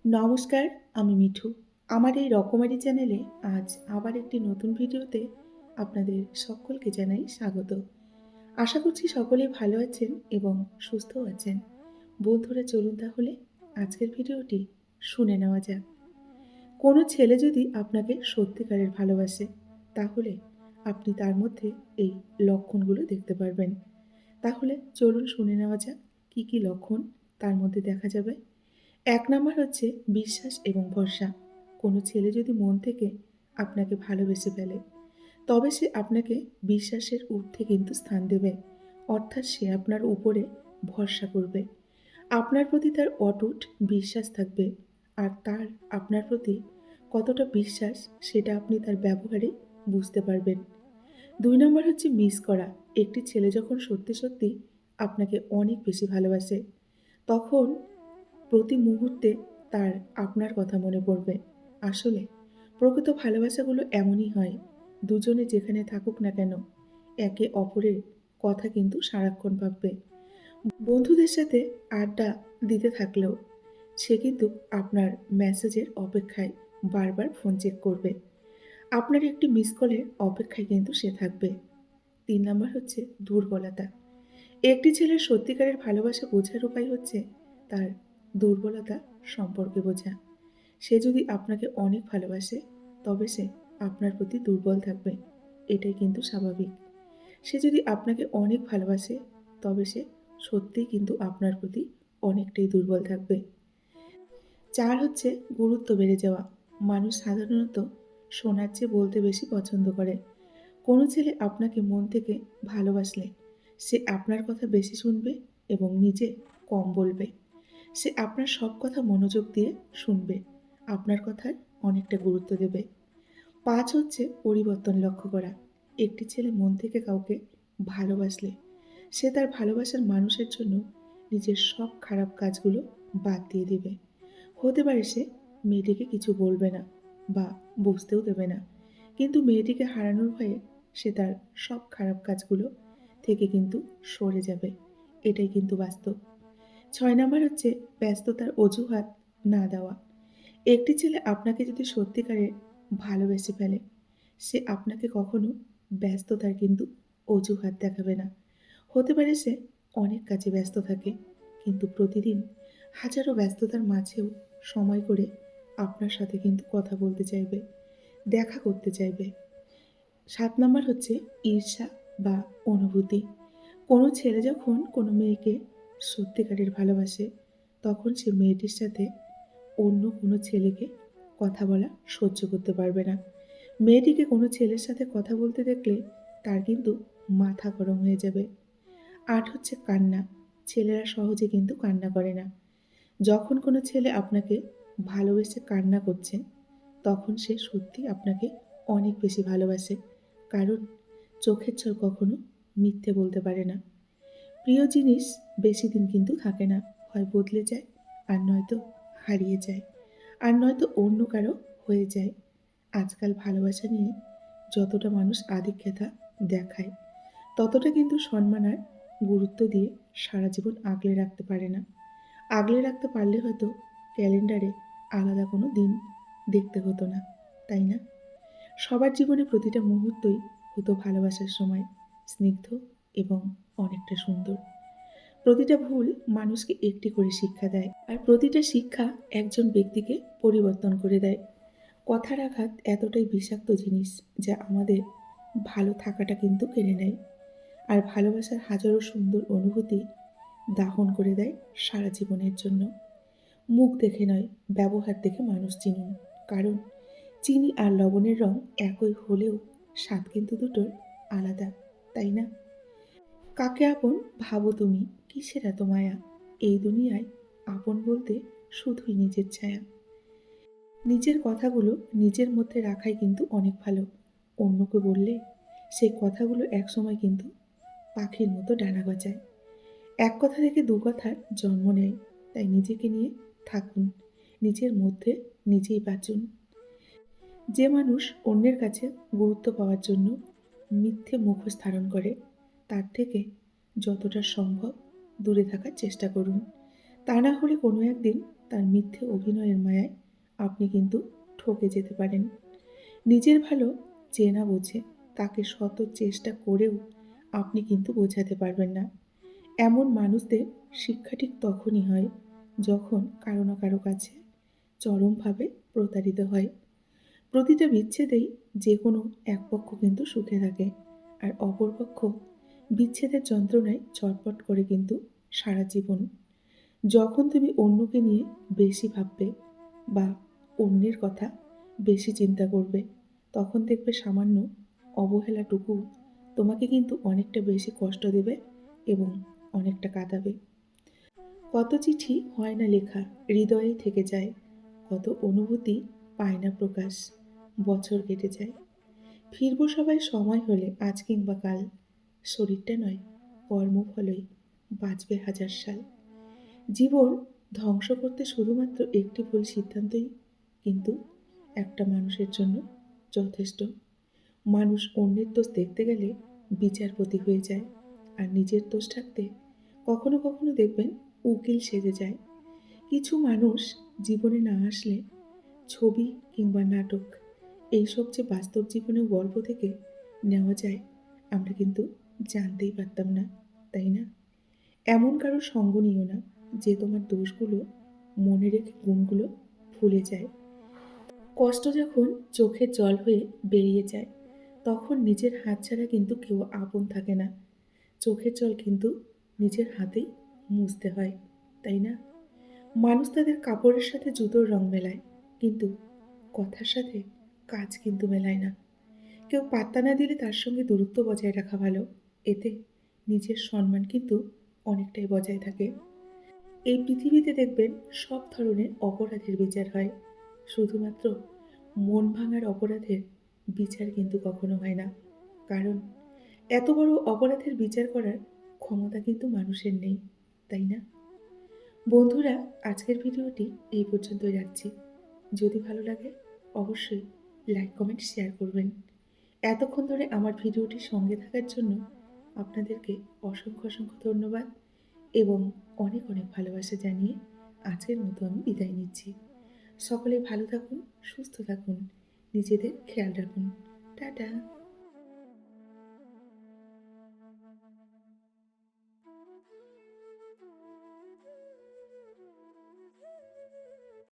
নমস্কার, আমি মিঠু। আমার এই রকমারি চ্যানেলে আজ আবার একটি নতুন ভিডিওতে আপনাদের সকলকে জানাই স্বাগত। আশা করছি সকলেই ভালো আছেন এবং সুস্থও আছেন। বন্ধুরা চলুন তাহলে আজকের ভিডিওটি শুনে নেওয়া যাক। কোনো ছেলে যদি আপনাকে সত্যিকারের ভালোবাসে, তাহলে আপনি তার মধ্যে এই লক্ষণগুলো দেখতে পারবেন। তাহলে চলুন শুনে নেওয়া যাক কী, কী লক্ষণ তার মধ্যে দেখা যাবে। ১ নাম্বার হচ্ছে বিশ্বাস এবং ভরসা। কোনো ছেলে যদি মন থেকে আপনাকে ভালোবেসে ফেলে, তবে সে আপনাকে বিশ্বাসের ঊর্ধ্বে কিন্তু স্থান দেবে। অর্থাৎ সে আপনার উপরে ভরসা করবে। আপনার প্রতি তার অটুট বিশ্বাস থাকবে। আর তার আপনার প্রতি কতটা বিশ্বাস সেটা আপনি তার ব্যবহারে বুঝতে পারবেন। ২ নম্বর হচ্ছে মিস করা। একটি ছেলে যখন সত্যি, সত্যি আপনাকে অনেক বেশি ভালোবাসে, তখন প্রতি মুহূর্তে তার আপনার কথা মনে পড়বে। আসলে প্রকৃত ভালোবাসাগুলো এমনই হয়। দুজনে যেখানে থাকুক না কেন, একে অপরের কথা কিন্তু সারাক্ষণ ভাববে। বন্ধুদের সাথে আড্ডা দিতে থাকলেও সে কিন্তু আপনার মেসেজের অপেক্ষায় বারবার ফোন চেক করবে। আপনার একটি মিস কলের অপেক্ষায় কিন্তু সে থাকবে। ৩ নাম্বার হচ্ছে দুর্বলতা। একটি ছেলের সত্যিকারের ভালোবাসা বোঝার উপায় হচ্ছে তার দুর্বলতা সম্পর্কে বোঝা। সে যদি আপনাকে অনেক ভালোবাসে, তবে সে আপনার প্রতি দুর্বল থাকবে। এটাই কিন্তু স্বাভাবিক। সে যদি আপনাকে অনেক ভালোবাসে, তবে সে সত্যিই কিন্তু আপনার প্রতি অনেকটাই দুর্বল থাকবে। ৪ হচ্ছে গুরুত্ব বেড়ে যাওয়া। মানুষ সাধারণত শোনার চেয়ে বলতে বেশি পছন্দ করে। কোনো ছেলে আপনাকে মন থেকে ভালোবাসলে সে আপনার কথা বেশি শুনবে এবং নিজে কম বলবে। সে আপনার সব কথা মনোযোগ দিয়ে শুনবে, আপনার কথায় অনেকটা গুরুত্ব দেবে। ৫ হচ্ছে পরিবর্তন লক্ষ্য করা। একটি ছেলে মন থেকে কাউকে ভালোবাসলে সে তার ভালোবাসার মানুষের জন্য নিজের সব খারাপ কাজগুলো বাদ দিয়ে দেবে। হতে পারে সে মেয়েটিকে কিছু বলবে না বা বুঝতেও দেবে না, কিন্তু মেয়েটিকে হারানোর ভয়ে সে তার সব খারাপ কাজগুলো থেকে কিন্তু সরে যাবে। এটাই কিন্তু বাস্তব। ৬ নাম্বার হচ্ছে ব্যস্ততার অজুহাত না দেওয়া। একটি ছেলে আপনাকে যদি সত্যিকারের ভালোবেসে ফেলে, সে আপনাকে কখনো ব্যস্ততার কিন্তু অজুহাত দেখাবে না। হতে পারে সে অনেক কাজে ব্যস্ত থাকে, কিন্তু প্রতিদিন হাজারো ব্যস্ততার মাঝেও সময় করে আপনার সাথে কিন্তু কথা বলতে চাইবে, দেখা করতে চাইবে। ৭ নাম্বার হচ্ছে ঈর্ষা বা অনুভূতি। কোনো ছেলে যখন কোনো মেয়েকে সত্যিকারের ভালোবাসে, তখন সে মেয়েটির সাথে অন্য কোনো ছেলেকে কথা বলা সহ্য করতে পারবে না। মেয়েটিকে কোনো ছেলের সাথে কথা বলতে দেখলে তার কিন্তু মাথা গরম হয়ে যাবে। ৮ হচ্ছে কান্না। ছেলেরা সহজে কিন্তু কান্না করে না। যখন কোনো ছেলে আপনাকে ভালোবেসে কান্না করছে, তখন সে সত্যিই আপনাকে অনেক বেশি ভালোবাসে। কারণ চোখের জল কখনো মিথ্যে বলতে পারে না। প্রিয় জিনিস বেশিদিন কিন্তু থাকে না। হয় বদলে যায়, আর নয়তো হারিয়ে যায়, আর নয়তো অন্য কারো হয়ে যায়। আজকাল ভালোবাসা নিয়ে যতটা মানুষ আধিক্যতা দেখায়, ততটা কিন্তু সম্মান আর গুরুত্ব দিয়ে সারা জীবন আগলে রাখতে পারে না। আগলে রাখতে পারলে হয়তো ক্যালেন্ডারে আলাদা কোনো দিন দেখতে হতো না, তাই না? সবার জীবনে প্রতিটা মুহূর্তই হতো ভালোবাসার সময়, স্নিগ্ধ এবং অনেকটা সুন্দর। প্রতিটা ভুল মানুষকে একটি করে শিক্ষা দেয়, আর প্রতিটা শিক্ষা একজন ব্যক্তিকে পরিবর্তন করে দেয়। কথার আঘাত এতটাই বিষাক্ত জিনিস যা আমাদের ভালো থাকাটা কিন্তু কেড়ে নেয়, আর ভালোবাসার হাজারো সুন্দর অনুভূতি দাহন করে দেয় সারা জীবনের জন্য। মুখ দেখে নয়, ব্যবহার দেখে মানুষ চিনুন। কারণ চিনি আর লবণের রং একই হলেও স্বাদ কিন্তু দুটোর আলাদা, তাই না? কাকে আপন ভাবো তুমি, কিসের এত মায়া? এই দুনিয়ায় আপন বলতে শুধুই নিজের ছায়া। নিজের কথাগুলো নিজের মধ্যে রাখাই কিন্তু অনেক ভালো। অন্যকে বললে সেই কথাগুলো একসময় কিন্তু পাখির মতো ডানা গজায়। এক কথা থেকে দু কথার জন্ম নেয়। তাই নিজেকে নিয়ে থাকুন, নিজের মধ্যে নিজেই বাঁচুন। যে মানুষ অন্যের কাছে গুরুত্ব পাওয়ার জন্য মিথ্যে মুখোশ ধারণ করে, তার থেকে যতটা সম্ভব দূরে থাকার চেষ্টা করুন। তা না হলে কোনো একদিন তার মিথ্যে অভিনয়ের মায়ায় আপনি কিন্তু ঠকে যেতে পারেন। নিজের ভালো যে না বোঝে তাকে শত চেষ্টা করেও আপনি কিন্তু বোঝাতে পারবেন না। এমন মানুষদের শিক্ষা ঠিক তখনই হয় যখন কারো না কারো কাছে চরমভাবে প্রতারিত হয়। প্রতিটা বিচ্ছেদেই যে কোনো এক পক্ষ কিন্তু সুখে থাকে, আর অপর পক্ষ বিচ্ছেদের যন্ত্রণায় ছটফট করে কিন্তু সারা জীবন। যখন তুমি অন্যকে নিয়ে বেশি ভাববে বা অন্যের কথা বেশি চিন্তা করবে, তখন দেখবে সামান্য অবহেলাটুকু তোমাকে কিন্তু অনেকটা বেশি কষ্ট দেবে এবং অনেকটা কাঁদাবে। কত চিঠি হয় না লেখা, হৃদয়েই থেকে যায়। কত অনুভূতি পায় না প্রকাশ, বছর কেটে যায়। ফিরবো সবাই সময় হলে, আজ কিংবা কাল। শরীরটা নয়, কর্মফলই বাঁচবে হাজার সাল। জীবন ধ্বংস করতে শুধুমাত্র একটি ভুল সিদ্ধান্তই কিন্তু একটা মানুষের জন্য যথেষ্ট। মানুষ অন্যের দোষ দেখতে গেলে বিচারপতি হয়ে যায়, আর নিজের দোষ ঢাকতে কখনো কখনো দেখবেন উকিল সেজে যায়। কিছু মানুষ জীবনে না আসলে ছবি কিংবা নাটক, এইসব যে বাস্তব জীবনের গল্প থেকে নেওয়া যায়, আমরা কিন্তু জানতেই পারতাম না, তাই না? এমন কারো সঙ্গ নিও না যে তোমার দোষগুলো মনে রেখে গুণগুলো ভুলে যায়। কষ্ট যখন চোখের জল হয়ে বেরিয়ে যায়, তখন নিজের হাত ছাড়া কিন্তু কেউ আপন থাকে না। চোখের জল কিন্তু নিজের হাতেই মুছতে হয়, তাই না? মানুষ তাদের কাপড়ের সাথে জুতোর রং মেলায়, কিন্তু কথার সাথে কাজ কিন্তু মেলায় না। কেউ পাত্তা না দিলে তার সঙ্গে দূরত্ব বজায় রাখা ভালো। এতে নিজের সম্মান কিন্তু অনেকটাই বজায় থাকে। এই পৃথিবীতে দেখবেন সব ধরনের অপরাধের বিচার হয়, শুধুমাত্র মন ভাঙার অপরাধের বিচার কিন্তু কখনো হয় না। কারণ এত বড় অপরাধের বিচার করার ক্ষমতা কিন্তু মানুষের নেই, তাই না? বন্ধুরা, আজকের ভিডিওটি এই পর্যন্তই রাখছি। যদি ভালো লাগে অবশ্যই লাইক কমেন্ট শেয়ার করবেন। এতক্ষণ ধরে আমার ভিডিওটির সঙ্গে থাকার জন্য আপনাদেরকে অসংখ্য অসংখ্য ধন্যবাদ এবং অনেক অনেক ভালোবাসা জানিয়ে আজকের মতো আমি বিদায় নিচ্ছি। সকলে ভালো থাকুন, সুস্থ থাকুন, নিজেদের খেয়াল রাখুন। টাটা।